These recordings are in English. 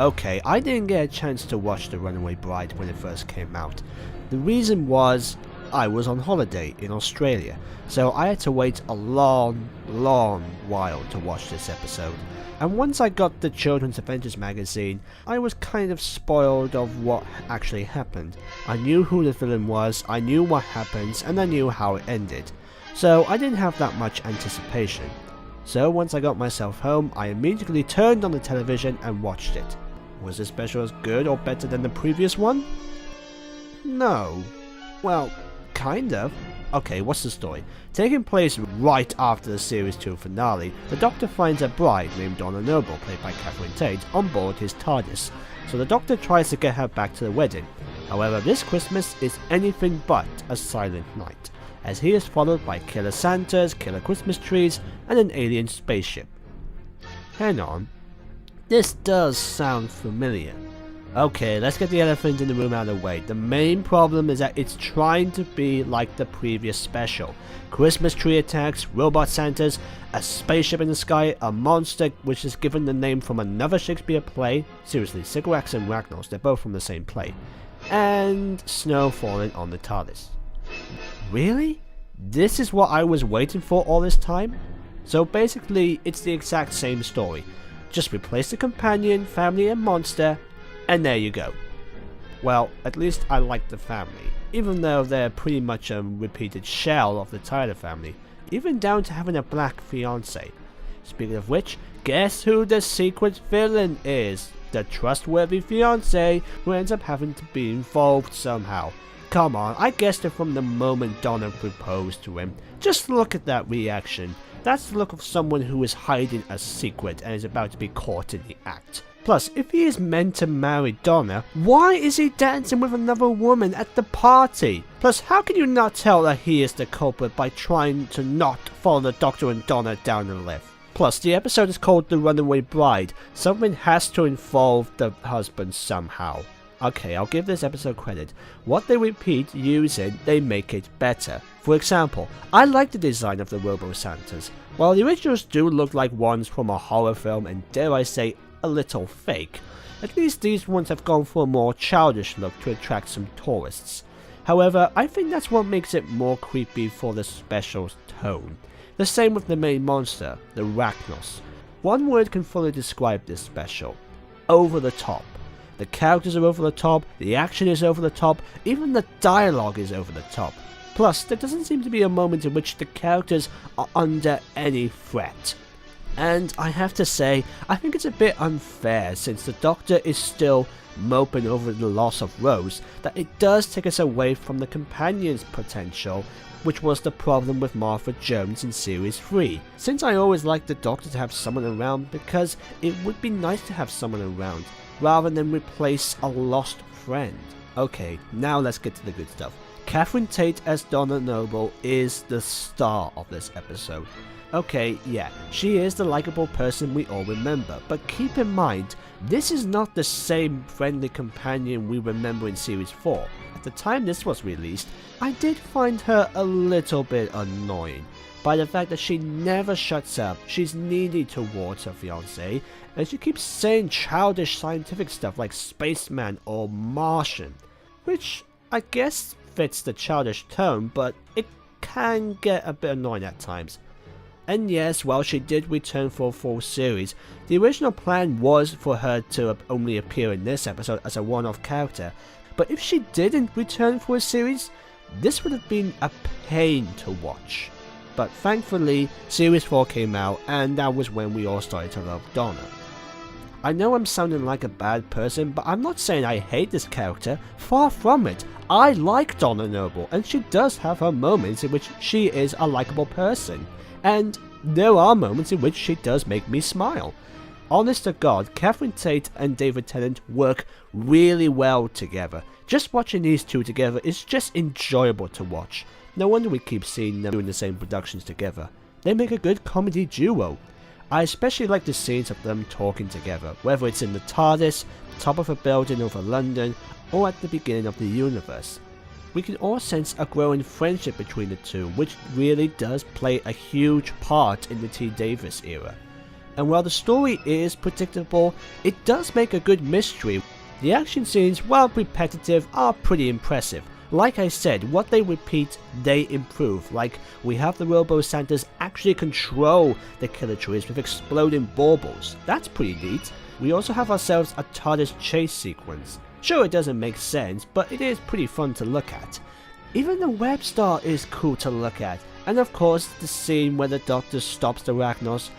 Okay, I didn't get a chance to watch The Runaway Bride when it first came out. The reason was I was on holiday in Australia, so I had to wait a long while to watch this episode. And once I got the Children's Adventures magazine, I was kind of spoiled of what actually happened. I knew who the villain was, I knew what happens, and I knew how it ended. So I didn't have that much anticipation. So once I got myself home, I immediately turned on the television and watched it. Was this special as good or better than the previous one? No. Well, kind of. Okay, what's the story? Taking place right after the Series 2 finale, the Doctor finds a bride named Donna Noble, played by Catherine Tate, on board his TARDIS, so the Doctor tries to get her back to the wedding. However, this Christmas is anything but a silent night, as he is followed by killer Santas, killer Christmas trees, and an alien spaceship. Hang on. This does sound familiar. Okay, let's get the elephant in the room out of the way. The main problem is that it's trying to be like the previous special. Christmas tree attacks, robot Santas, a spaceship in the sky, a monster which is given the name from another Shakespeare play. Seriously, Sycorax and Ragnos, they're both from the same play. And snow falling on the TARDIS. Really? This is what I was waiting for all this time? So basically, it's the exact same story. Just replace the companion, family and monster, and there you go. Well, at least I like the family, even though they're pretty much a repeated shell of the Tyler family, even down to having a black fiancé. Speaking of which, guess who the secret villain is? The trustworthy fiancé who ends up having to be involved somehow. Come on, I guessed it from the moment Donna proposed to him. Just look at that reaction. That's the look of someone who is hiding a secret and is about to be caught in the act. Plus, if he is meant to marry Donna, why is he dancing with another woman at the party? Plus, how can you not tell that he is the culprit by trying to not follow the Doctor and Donna down the lift? Plus, the episode is called The Runaway Bride. Something has to involve the husband somehow. Okay, I'll give this episode credit. What they repeat using, they make it better. For example, I like the design of the Robo-Santas. While the originals do look like ones from a horror film and dare I say, a little fake, at least these ones have gone for a more childish look to attract some tourists. However, I think that's what makes it more creepy for the special's tone. The same with the main monster, the Ragnos. One word can fully describe this special. Over the top. The characters are over the top, the action is over the top, even the dialogue is over the top. Plus, there doesn't seem to be a moment in which the characters are under any threat. And I have to say, I think it's a bit unfair since the Doctor is still moping over the loss of Rose, that it does take us away from the companion's potential, which was the problem with Martha Jones in Series 3. Since I always like the Doctor to have someone around because it would be nice to have someone around, rather than replace a lost friend. Okay, now let's get to the good stuff. Catherine Tate as Donna Noble is the star of this episode. Okay, yeah, she is the likable person we all remember, but keep in mind, this is not the same friendly companion we remember in Series 4. At the time this was released, I did find her a little bit annoying by the fact that she never shuts up, she's needy towards her fiancé, and she keeps saying childish scientific stuff like spaceman or Martian, which I guess fits the childish tone, but it can get a bit annoying at times. And yes, while she did return for a full series, the original plan was for her to only appear in this episode as a one-off character, but if she didn't return for a series, this would have been a pain to watch. But thankfully, Series 4 came out, and that was when we all started to love Donna. I know I'm sounding like a bad person, but I'm not saying I hate this character, far from it. I like Donna Noble, and she does have her moments in which she is a likable person. And there are moments in which she does make me smile. Honest to God, Catherine Tate and David Tennant work really well together. Just watching these two together is just enjoyable to watch. No wonder we keep seeing them doing the same productions together. They make a good comedy duo. I especially like the scenes of them talking together, whether it's in the TARDIS, top of a building over London, or at the beginning of the universe. We can all sense a growing friendship between the two, which really does play a huge part in the T. Davis era. and while the story is predictable, it does make a good mystery. The action scenes, while repetitive, are pretty impressive. Like I said, what they repeat, they improve. Like, we have the Robo-Santas actually control the killer trees with exploding baubles. That's pretty neat. We also have ourselves a TARDIS chase sequence. Sure, it doesn't make sense, but it is pretty fun to look at. Even the web star is cool to look at. And of course, the scene where the Doctor stops the Ragnos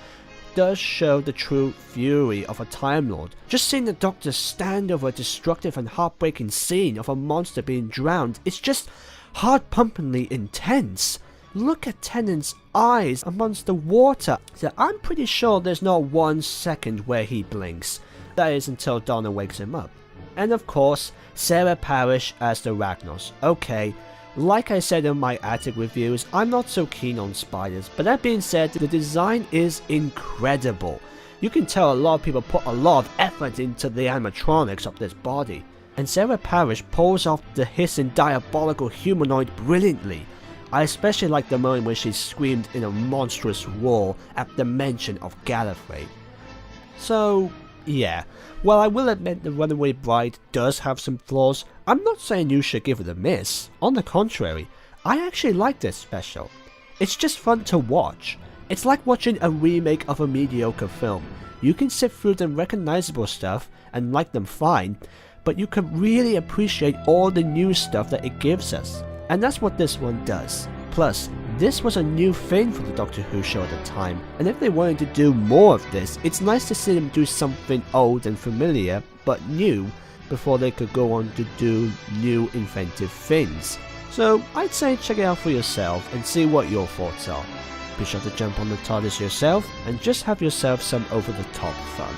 does show the true fury of a Time Lord. Just seeing the Doctor stand over a destructive and heartbreaking scene of a monster being drowned is just heart-pumpingly intense. Look at Tennant's eyes amongst the water. So I'm pretty sure there's not 1 second where he blinks. That is until Donna wakes him up. And of course, Sarah Parish as the Ragnos. Okay, like I said in my attic reviews, I'm not so keen on spiders, but that being said, the design is incredible. You can tell a lot of people put a lot of effort into the animatronics of this body. And Sarah Parish pulls off the hissing diabolical humanoid brilliantly. I especially like the moment where she screamed in a monstrous roar at the mention of Gallifrey. So, yeah, while I will admit the Runaway Bride does have some flaws, I'm not saying you should give it a miss. On the contrary, I actually like this special. It's just fun to watch. It's like watching a remake of a mediocre film. You can sit through the recognizable stuff and like them fine, but you can really appreciate all the new stuff that it gives us. And that's what this one does. Plus, this was a new thing for the Doctor Who show at the time, and if they wanted to do more of this, it's nice to see them do something old and familiar, but new, before they could go on to do new inventive things. So I'd say check it out for yourself and see what your thoughts are. Be sure to jump on the TARDIS yourself and just have yourself some over the top fun.